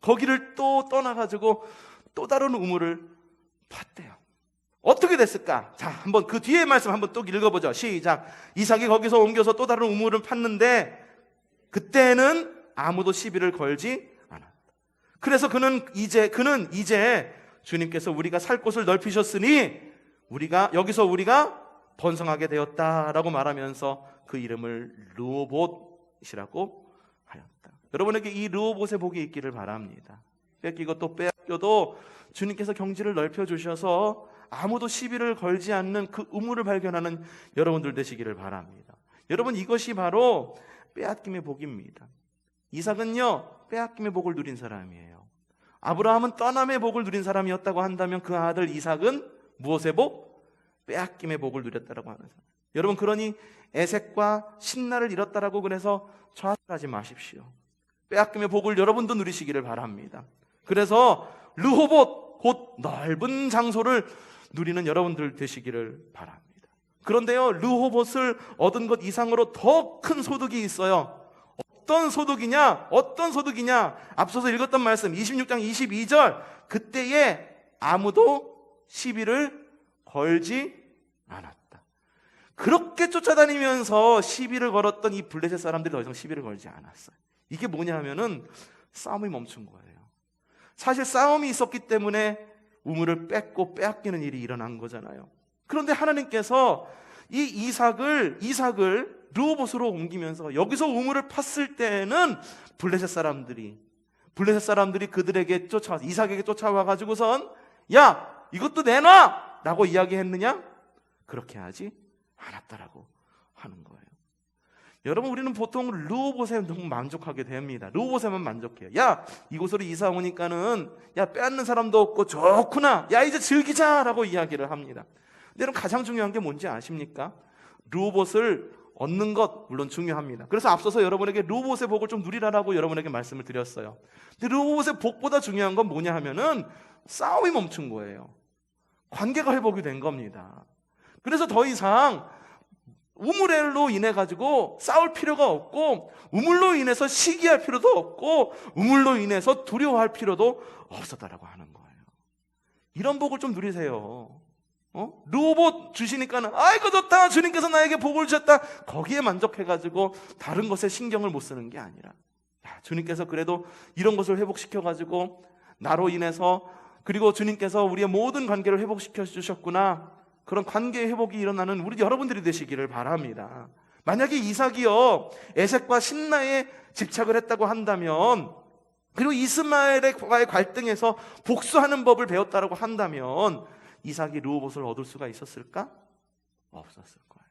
거기를 또 떠나가지고 또 다른 우물을 팠대요. 어떻게 됐을까? 자, 한번 그 뒤에 말씀 한번 또 읽어보죠. 시작. 이삭이 거기서 옮겨서 또 다른 우물을 팠는데 그때는 아무도 시비를 걸지 않았다. 그래서 그는 이제 주님께서 우리가 살 곳을 넓히셨으니 여기서 우리가 번성하게 되었다라고 말하면서 그 이름을 르호봇이라고 하였다. 여러분에게 이 르호봇의 복이 있기를 바랍니다. 뺏기고 또 빼앗겨도 주님께서 경지를 넓혀주셔서 아무도 시비를 걸지 않는 그 우물을 발견하는 여러분들 되시기를 바랍니다. 여러분, 이것이 바로 빼앗김의 복입니다. 이삭은요, 빼앗김의 복을 누린 사람이에요. 아브라함은 떠남의 복을 누린 사람이었다고 한다면 그 아들 이삭은 무엇의 복? 빼앗김의 복을 누렸다라고 하는 사람. 여러분, 그러니 에색과 신나를 잃었다라고 그래서 좌절하지 마십시오. 빼앗김의 복을 여러분도 누리시기를 바랍니다. 그래서 르호봇, 곧 넓은 장소를 누리는 여러분들 되시기를 바랍니다. 그런데요, 르호봇을 얻은 것 이상으로 더 큰 소득이 있어요. 어떤 소득이냐? 앞서서 읽었던 말씀 26장 22절 그때에 아무도 시비를 걸지 않았다. 그렇게 쫓아다니면서 시비를 걸었던 이 블레셋 사람들이 더 이상 시비를 걸지 않았어요. 이게 뭐냐 하면은 싸움이 멈춘 거예요. 사실 싸움이 있었기 때문에 우물을 뺏고 빼앗기는 일이 일어난 거잖아요. 그런데 하나님께서 이 이삭을 르호봇으로 옮기면서 여기서 우물을 팠을 때는 블레셋 사람들이 그들에게 이삭에게 쫓아와 가지고선 야, 이것도 내놔! 라고 이야기했느냐? 그렇게 하지 않았다라고 하는 거예요. 여러분, 우리는 보통 르호봇에 너무 만족하게 됩니다. 르호봇에만 만족해요. 야, 이곳으로 이사 오니까는 빼앗는 사람도 없고 좋구나. 야, 이제 즐기자라고 이야기를 합니다. 근데 여러분, 가장 중요한 게 뭔지 아십니까? 르호봇을 얻는 것 물론 중요합니다. 그래서 앞서서 여러분에게 르호봇의 복을 좀 누리라라고 여러분에게 말씀을 드렸어요. 근데 르호봇의 복보다 중요한 건 뭐냐 하면은 싸움이 멈춘 거예요. 관계가 회복이 된 겁니다. 그래서 더 이상 우물로 인해 가지고 싸울 필요가 없고, 우물로 인해서 시기할 필요도 없고, 우물로 인해서 두려워할 필요도 없었다라고 하는 거예요. 이런 복을 좀 누리세요. 르호봇 주시니까는 아이고 좋다, 주님께서 나에게 복을 주셨다, 거기에 만족해가지고 다른 것에 신경을 못 쓰는 게 아니라, 주님께서 그래도 이런 것을 회복시켜가지고 나로 인해서, 그리고 주님께서 우리의 모든 관계를 회복시켜 주셨구나, 그런 관계의 회복이 일어나는 우리 여러분들이 되시기를 바랍니다. 만약에 이삭이요 에색과 신나에 집착을 했다고 한다면, 그리고 이스마엘과의 갈등에서 복수하는 법을 배웠다고 한다면 이삭이 르호봇을 얻을 수가 있었을까? 없었을 거예요.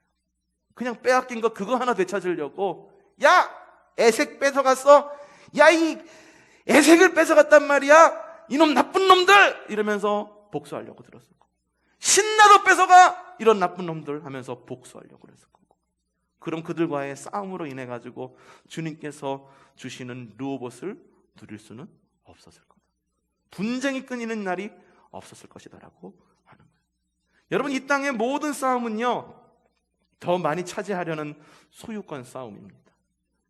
그냥 빼앗긴 거 그거 하나 되찾으려고, 야! 에색 뺏어갔어? 야, 이 에색을 뺏어갔단 말이야? 이놈 나쁜 놈들! 이러면서 복수하려고 들었을 거고, 신나도 뺏어가! 이런 나쁜 놈들 하면서 복수하려고 그랬을 거고, 그럼 그들과의 싸움으로 인해 가지고 주님께서 주시는 르호봇을 누릴 수는 없었을 거다. 분쟁이 끊이는 날이 없었을 것이다라고 하는 거예요. 여러분, 이 땅의 모든 싸움은요, 더 많이 차지하려는 소유권 싸움입니다.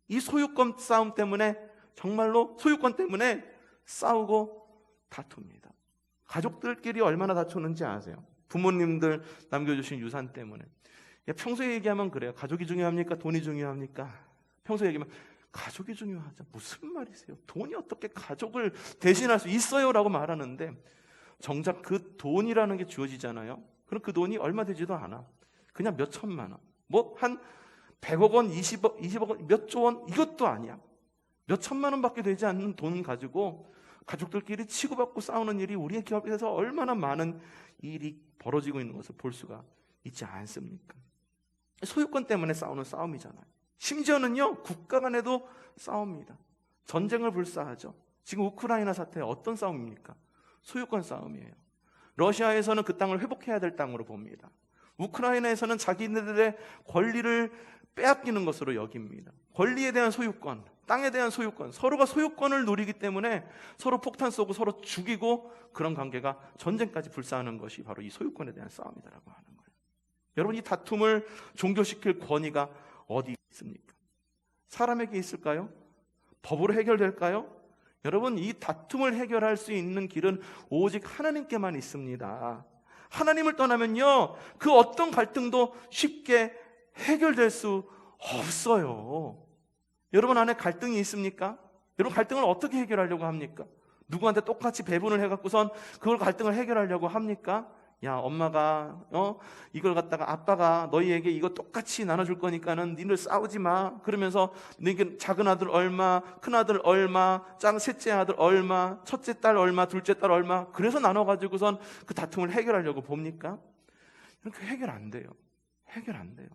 이 소유권 싸움 때문에, 정말로 소유권 때문에 싸우고 다툽니다. 가족들끼리 얼마나 다투는지 아세요? 부모님들 남겨주신 유산 때문에. 평소에 얘기하면 그래요. 가족이 중요합니까? 돈이 중요합니까? 평소에 얘기하면 가족이 중요하죠. 무슨 말이세요? 돈이 어떻게 가족을 대신할 수 있어요? 라고 말하는데, 정작 그 돈이라는 게 주어지잖아요. 그럼 그 돈이 얼마 되지도 않아. 그냥 몇 천만 원, 뭐 한 100억 원, 20억 원, 몇 조 원, 이것도 아니야. 몇 천만 원밖에 되지 않는 돈 가지고 가족들끼리 치고받고 싸우는 일이 우리의 기업에서 얼마나 많은 일이 벌어지고 있는 것을 볼 수가 있지 않습니까? 소유권 때문에 싸우는 싸움이잖아요. 심지어는요, 국가 간에도 싸웁니다. 전쟁을 불사하죠. 지금 우크라이나 사태 어떤 싸움입니까? 소유권 싸움이에요. 러시아에서는 그 땅을 회복해야 될 땅으로 봅니다. 우크라이나에서는 자기네들의 권리를 빼앗기는 것으로 여깁니다. 권리에 대한 소유권, 땅에 대한 소유권, 서로가 소유권을 누리기 때문에 서로 폭탄 쏘고 서로 죽이고, 그런 관계가 전쟁까지 불사하는 것이 바로 이 소유권에 대한 싸움이다라고 하는 거예요. 여러분, 이 다툼을 종결시킬 권위가 어디 있습니까? 사람에게 있을까요? 법으로 해결될까요? 여러분, 이 다툼을 해결할 수 있는 길은 오직 하나님께만 있습니다. 하나님을 떠나면요, 그 어떤 갈등도 쉽게 해결될 수 없어요. 여러분 안에 갈등이 있습니까? 여러분, 갈등을 어떻게 해결하려고 합니까? 누구한테 똑같이 배분을 해갖고선 그걸 갈등을 해결하려고 합니까? 야, 엄마가 이걸 갖다가 아빠가 너희에게 이거 똑같이 나눠줄 거니까는 니들 싸우지 마. 그러면서 너희 작은 아들 얼마, 큰 아들 얼마, 셋째 아들 얼마, 첫째 딸 얼마, 둘째 딸 얼마, 그래서 나눠가지고선 그 다툼을 해결하려고 봅니까? 이렇게 해결 안 돼요. 해결 안 돼요.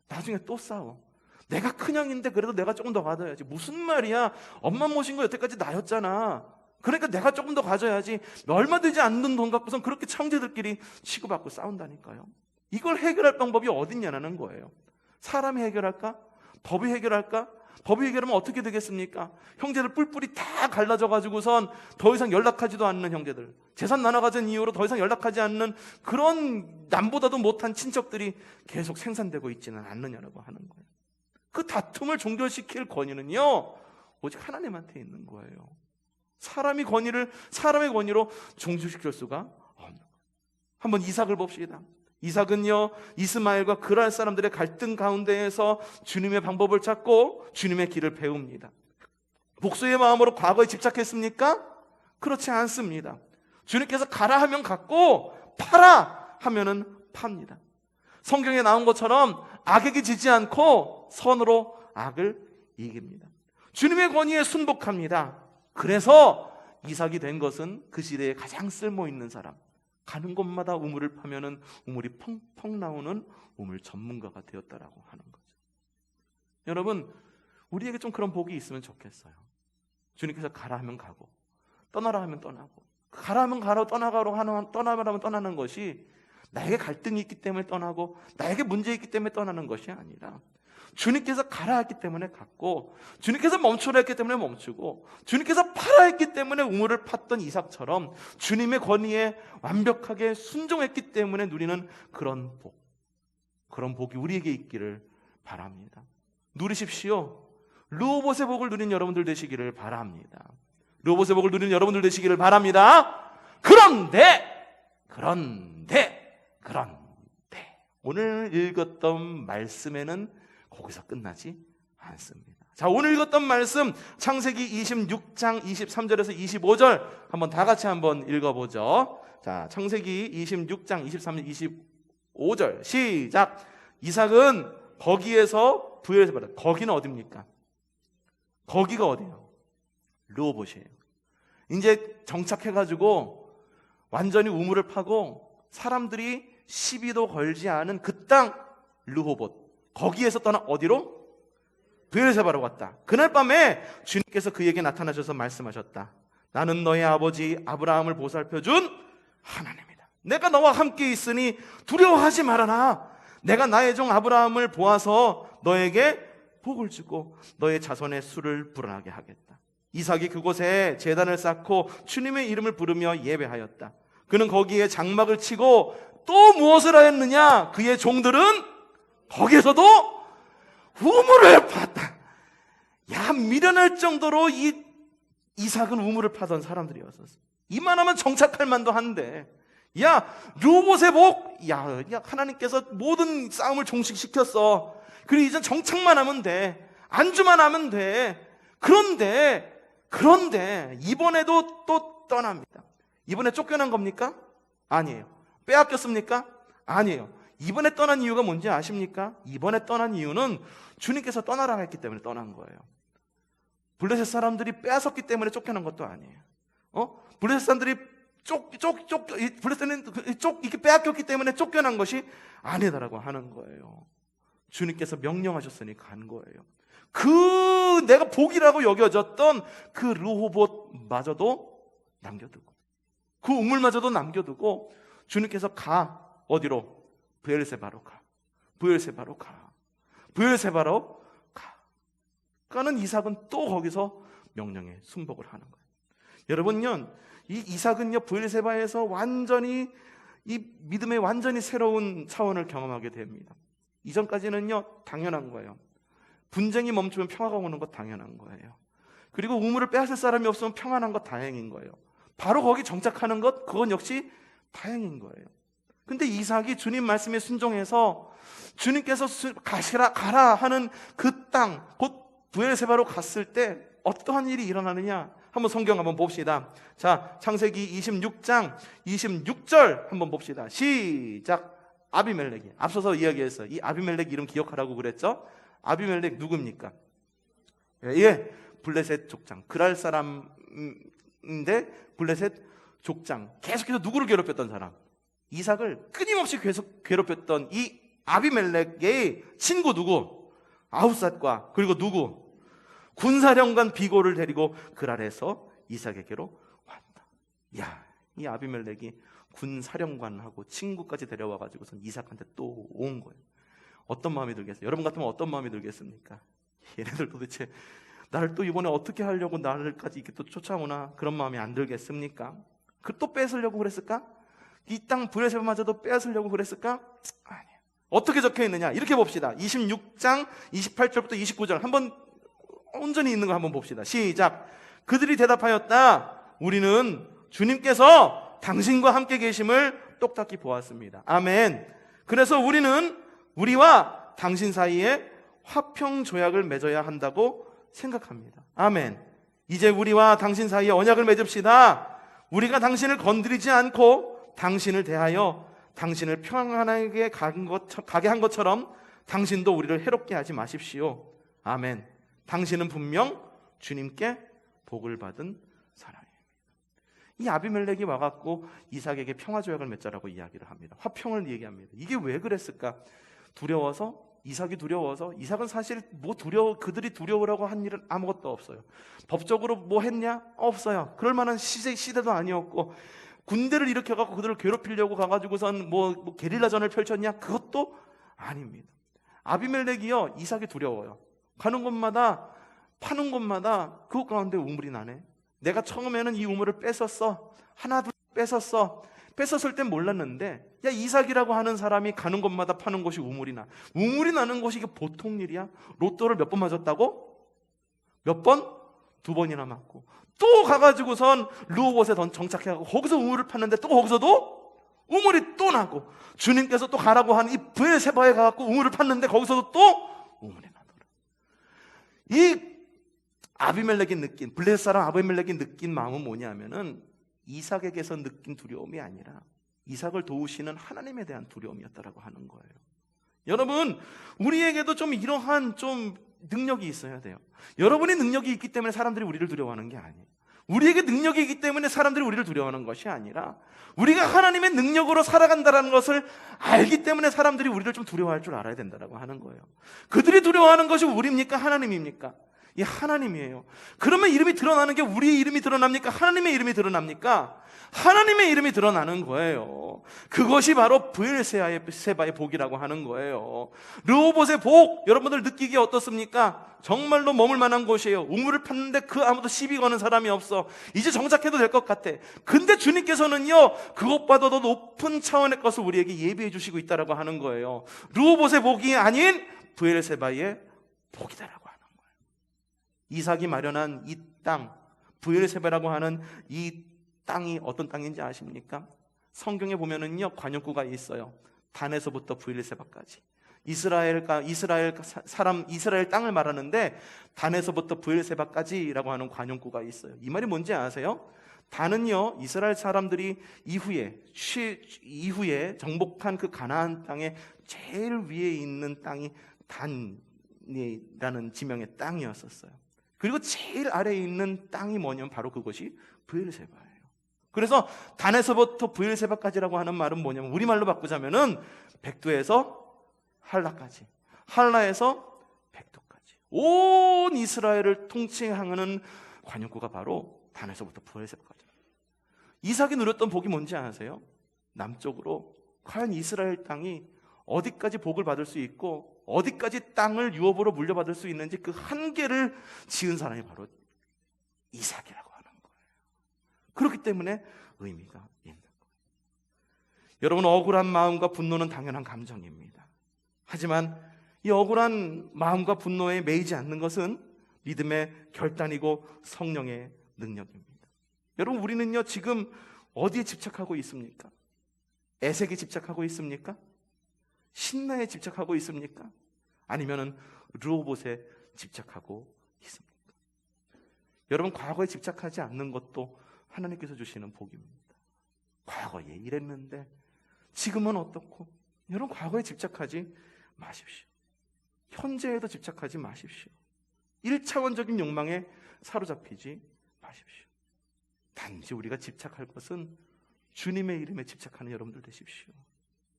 나중에 또 싸워. 내가 큰형인데 그래도 내가 조금 더 받아야지. 무슨 말이야? 엄마 모신 거 여태까지 나였잖아. 그러니까 내가 조금 더 가져야지. 얼마 되지 않는 돈 갖고선 그렇게 형제들끼리 치고받고 싸운다니까요. 이걸 해결할 방법이 어딨냐는 거예요. 사람이 해결할까? 법이 해결할까? 법이 해결하면 어떻게 되겠습니까? 형제들 뿔뿔이 다 갈라져 가지고선 더 이상 연락하지도 않는 형제들, 재산 나눠 가진 이유로 더 이상 연락하지 않는 그런 남보다도 못한 친척들이 계속 생산되고 있지는 않느냐라고 하는 거예요. 그 다툼을 종결시킬 권위는요, 오직 하나님한테 있는 거예요. 사람의 권위로 종결시킬 수가 없는 거예요. 한번 이삭을 봅시다. 이삭은요, 이스마엘과 그랄 사람들의 갈등 가운데에서 주님의 방법을 찾고 주님의 길을 배웁니다. 복수의 마음으로 과거에 집착했습니까? 그렇지 않습니다. 주님께서 가라 하면 갔고, 파라 하면은 팝니다. 성경에 나온 것처럼 악에게 지지 않고 선으로 악을 이깁니다. 주님의 권위에 순복합니다. 그래서 이삭이 된 것은 그 시대에 가장 쓸모있는 사람, 가는 곳마다 우물을 파면은 우물이 펑펑 나오는 우물 전문가가 되었다라고 하는 거죠. 여러분, 우리에게 좀 그런 복이 있으면 좋겠어요. 주님께서 가라 하면 가고, 떠나라 하면 떠나고, 가라 하면 가라, 떠나면 떠나는 것이 나에게 갈등이 있기 때문에 떠나고, 나에게 문제 있기 때문에 떠나는 것이 아니라, 주님께서 가라 했기 때문에 갔고, 주님께서 멈추라 했기 때문에 멈추고, 주님께서 파라 했기 때문에 우물을 팠던 이삭처럼 주님의 권위에 완벽하게 순종했기 때문에 누리는 그런 복이 우리에게 있기를 바랍니다. 누리십시오. 르호봇의 복을 누린 여러분들 되시기를 바랍니다. 르호봇의 복을 누린 여러분들 되시기를 바랍니다. 그런데 오늘 읽었던 말씀에는 거기서 끝나지 않습니다. 자, 오늘 읽었던 말씀 창세기 26장 23절에서 25절 한번 다 같이 한번 읽어보죠. 자, 창세기 26장 23절 25절 시작. 이삭은 거기에서 부여해서 말해요. 거기는 어디입니까? 거기가 어디예요? 르호봇이에요. 이제 정착해가지고 완전히 우물을 파고 사람들이 시비도 걸지 않은 그 땅 르호봇, 거기에서 떠나 어디로? 브엘세바로 갔다. 그날 밤에 주님께서 그에게 나타나셔서 말씀하셨다. 나는 너의 아버지 아브라함을 보살펴준 하나님이다. 내가 너와 함께 있으니 두려워하지 말아라. 내가 나의 종 아브라함을 보아서 너에게 복을 주고 너의 자손의 수를 불어나게 하겠다. 이삭이 그곳에 제단을 쌓고 주님의 이름을 부르며 예배하였다. 그는 거기에 장막을 치고 또 무엇을 하였느냐? 그의 종들은 거기에서도 우물을 팠다. 야, 미련할 정도로 이삭은 우물을 파던 사람들이었었어. 이만하면 정착할 만도 한데, 야, 르호봇의 복, 야, 하나님께서 모든 싸움을 종식시켰어. 그리고 이제 정착만 하면 돼. 안주만 하면 돼. 그런데 이번에도 또 떠납니다. 이번에 쫓겨난 겁니까? 아니에요. 빼앗겼습니까? 아니에요. 이번에 떠난 이유가 뭔지 아십니까? 이번에 떠난 이유는 주님께서 떠나라 했기 때문에 떠난 거예요. 블레셋 사람들이 빼앗았기 때문에 쫓겨난 것도 아니에요. 블레셋 사람들이 블레셋은 이렇게 빼앗겼기 때문에 쫓겨난 것이 아니다라고 하는 거예요. 주님께서 명령하셨으니 간 거예요. 내가 복이라고 여겨졌던 그 르호봇마저도 남겨두고, 그 우물마저도 남겨두고 주님께서 가. 어디로? 브엘세바로 가. 브엘세바로 가. 브엘세바로 가. 가는 이삭은 또 거기서 명령에 순복을 하는 거예요. 여러분요, 이 이삭은요 브엘세바에서 완전히 이 믿음의 완전히 새로운 차원을 경험하게 됩니다. 이전까지는요 당연한 거예요. 분쟁이 멈추면 평화가 오는 것 당연한 거예요. 그리고 우물을 빼앗을 사람이 없으면 평안한 것 다행인 거예요. 바로 거기 정착하는 것, 그건 역시 다행인 거예요. 근데 이삭이 주님 말씀에 순종해서 주님께서 가라 하는 그 땅, 곧 브엘세바로 갔을 때 어떠한 일이 일어나느냐? 한번 성경 한번 봅시다. 자, 창세기 26장 26절 한번 봅시다. 시작. 아비멜렉이 앞서서 이야기했어요. 이 아비멜렉 이름 기억하라고 그랬죠? 아비멜렉 누굽니까? 예, 블레셋 족장. 그랄 사람인데 블레셋 족장. 계속해서 누구를 괴롭혔던 사람? 이삭을 끊임없이 계속 괴롭혔던 이 아비멜렉의 친구 누구? 아웃삿과 그리고 누구? 군사령관 비고를 데리고 그랄에서 이삭에게로 왔다. 야, 이 아비멜렉이 군사령관하고 친구까지 데려와가지고선 이삭한테 또 온 거예요. 어떤 마음이 들겠어요? 여러분 같으면 어떤 마음이 들겠습니까? 얘네들 도대체 나를 또 이번에 어떻게 하려고 나를까지 이렇게 또 쫓아오나? 그런 마음이 안 들겠습니까? 또 뺏으려고 그랬을까? 이 땅 브엘세바마저도 빼앗으려고 그랬을까? 아니야. 어떻게 적혀 있느냐? 이렇게 봅시다. 26장 28절부터 29절 한번 온전히 있는 거 한번 봅시다. 시작. 그들이 대답하였다. 우리는 주님께서 당신과 함께 계심을 똑똑히 보았습니다. 아멘. 그래서 우리는 우리와 당신 사이에 화평 조약을 맺어야 한다고 생각합니다. 아멘. 이제 우리와 당신 사이에 언약을 맺읍시다. 우리가 당신을 건드리지 않고 당신을 대하여 당신을 평안하게 가게 한 것처럼 당신도 우리를 해롭게 하지 마십시오. 아멘. 당신은 분명 주님께 복을 받은 사람입니다. 이 아비멜렉이 와갖고 이삭에게 평화조약을 맺자라고 이야기를 합니다. 화평을 얘기합니다. 이게 왜 그랬을까? 두려워서? 이삭이 두려워서? 이삭은 사실 그들이 두려우라고 한 일은 아무것도 없어요. 법적으로 뭐 했냐? 없어요. 그럴 만한 시대도 아니었고, 군대를 일으켜갖고 그들을 괴롭히려고 가가지고선 뭐 게릴라전을 펼쳤냐? 그것도 아닙니다. 아비멜렉이요, 이삭이 두려워요. 가는 곳마다, 파는 곳마다 그것 가운데 우물이 나네. 내가 처음에는 이 우물을 뺏었어. 하나 둘 뺏었어. 뺏었을 땐 몰랐는데, 야, 이삭이라고 하는 사람이 가는 곳마다 파는 곳이 우물이 나. 우물이 나는 곳이 이게 보통 일이야? 로또를 몇 번 맞았다고? 몇 번? 2번이나 맞고. 또 가가지고선 르호봇에 정착해가고 거기서 우물을 팠는데 또 거기서도 우물이 또 나고, 주님께서 또 가라고 하는 이 브엘세바에 가갖고 우물을 팠는데 거기서도 또 우물이 나더라. 이 아비멜렉이 느낀, 블레셋 사람 아비멜렉이 느낀 마음은 뭐냐면은 이삭에게서 느낀 두려움이 아니라 이삭을 도우시는 하나님에 대한 두려움이었다라고 하는 거예요. 여러분, 우리에게도 좀 이러한 좀 능력이 있어야 돼요. 여러분이 능력이 있기 때문에 사람들이 우리를 두려워하는 게 아니에요. 우리에게 능력이 있기 때문에 사람들이 우리를 두려워하는 것이 아니라 우리가 하나님의 능력으로 살아간다는 것을 알기 때문에 사람들이 우리를 좀 두려워할 줄 알아야 된다고 하는 거예요. 그들이 두려워하는 것이 우리입니까? 하나님입니까? 이 하나님이에요. 그러면 이름이 드러나는 게 우리의 이름이 드러납니까? 하나님의 이름이 드러납니까? 하나님의 이름이 드러나는 거예요. 그것이 바로 브엘세바의 복이라고 하는 거예요. 르호봇의 복, 여러분들 느끼기에 어떻습니까? 정말로 머물 만한 곳이에요. 우물을 팠는데 그 아무도 시비 거는 사람이 없어. 이제 정착해도 될 것 같아. 근데 주님께서는요, 그것보다 더 높은 차원의 것을 우리에게 예비해 주시고 있다라고 하는 거예요. 르호봇의 복이 아닌 브엘세바의 복이다라고 하는 거예요. 이삭이 마련한 이 땅, 브엘세바라고 하는 이 땅이 어떤 땅인지 아십니까? 성경에 보면은요, 관용구가 있어요. 단에서부터 브엘세바까지. 이스라엘 땅을 말하는데 단에서부터 브엘세바까지라고 하는 관용구가 있어요. 이 말이 뭔지 아세요? 단은요, 이스라엘 사람들이 이후에 정복한 그 가나안 땅의 제일 위에 있는 땅이 단이라는 지명의 땅이었었어요. 그리고 제일 아래에 있는 땅이 뭐냐면 바로 그것이 브엘세바예요. 그래서 단에서부터 브엘세바까지라고 하는 말은 뭐냐면 우리말로 바꾸자면은 백두에서 할라까지, 할라에서 백두까지 온 이스라엘을 통칭하는 관용구가 바로 단에서부터 브엘세바까지. 이삭이 누렸던 복이 뭔지 아세요? 남쪽으로 과연 이스라엘 땅이 어디까지 복을 받을 수 있고 어디까지 땅을 유업으로 물려받을 수 있는지 그 한계를 지은 사람이 바로 이삭이라고. 그렇기 때문에 의미가 있는 거예요. 여러분, 억울한 마음과 분노는 당연한 감정입니다. 하지만 이 억울한 마음과 분노에 매이지 않는 것은 믿음의 결단이고 성령의 능력입니다. 여러분, 우리는요 지금 어디에 집착하고 있습니까? 에색에 집착하고 있습니까? 신나에 집착하고 있습니까? 아니면은 르호봇에 집착하고 있습니까? 여러분, 과거에 집착하지 않는 것도 하나님께서 주시는 복입니다. 과거에 이랬는데 지금은 어떻고? 여러분, 과거에 집착하지 마십시오. 현재에도 집착하지 마십시오. 1차원적인 욕망에 사로잡히지 마십시오. 단지 우리가 집착할 것은 주님의 이름에 집착하는 여러분들 되십시오.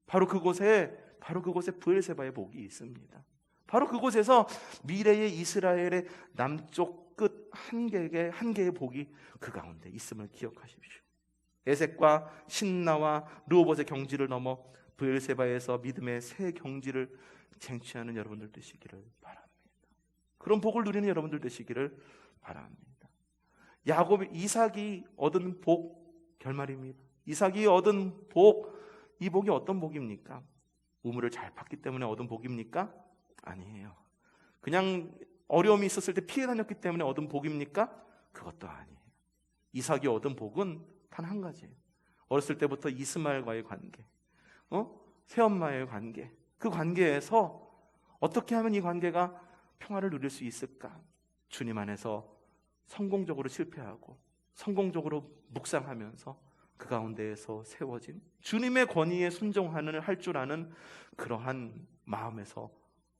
바로 그곳에 브엘세바의 복이 있습니다. 바로 그곳에서 미래의 이스라엘의 남쪽 끝 한 개의 복이 그 가운데 있음을 기억하십시오. 에색과 신나와 르호봇의 경지를 넘어 브엘세바에서 믿음의 새 경지를 쟁취하는 여러분들 되시기를 바랍니다. 그런 복을 누리는 여러분들 되시기를 바랍니다. 이삭이 얻은 복 결말입니다. 이삭이 얻은 복, 이 복이 어떤 복입니까? 우물을 잘 팠기 때문에 얻은 복입니까? 아니에요. 그냥 어려움이 있었을 때 피해 다녔기 때문에 얻은 복입니까? 그것도 아니에요. 이삭이 얻은 복은 단 한 가지예요. 어렸을 때부터 이스마엘과의 관계, 새엄마의 관계, 그 관계에서 어떻게 하면 이 관계가 평화를 누릴 수 있을까? 주님 안에서 성공적으로 실패하고 성공적으로 묵상하면서 그 가운데에서 세워진 주님의 권위에 순종하는 할 줄 아는 그러한 마음에서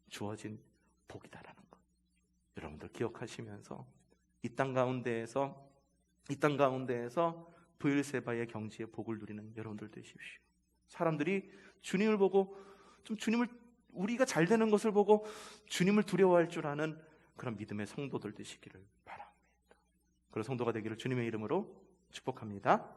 주어진 복이다라는 것, 여러분들 기억하시면서 이 땅 가운데에서 브엘세바의 경지의 복을 누리는 여러분들 되십시오. 사람들이 주님을 보고 우리가 잘 되는 것을 보고 주님을 두려워할 줄 아는 그런 믿음의 성도들 되시기를 바랍니다. 그런 성도가 되기를 주님의 이름으로 축복합니다.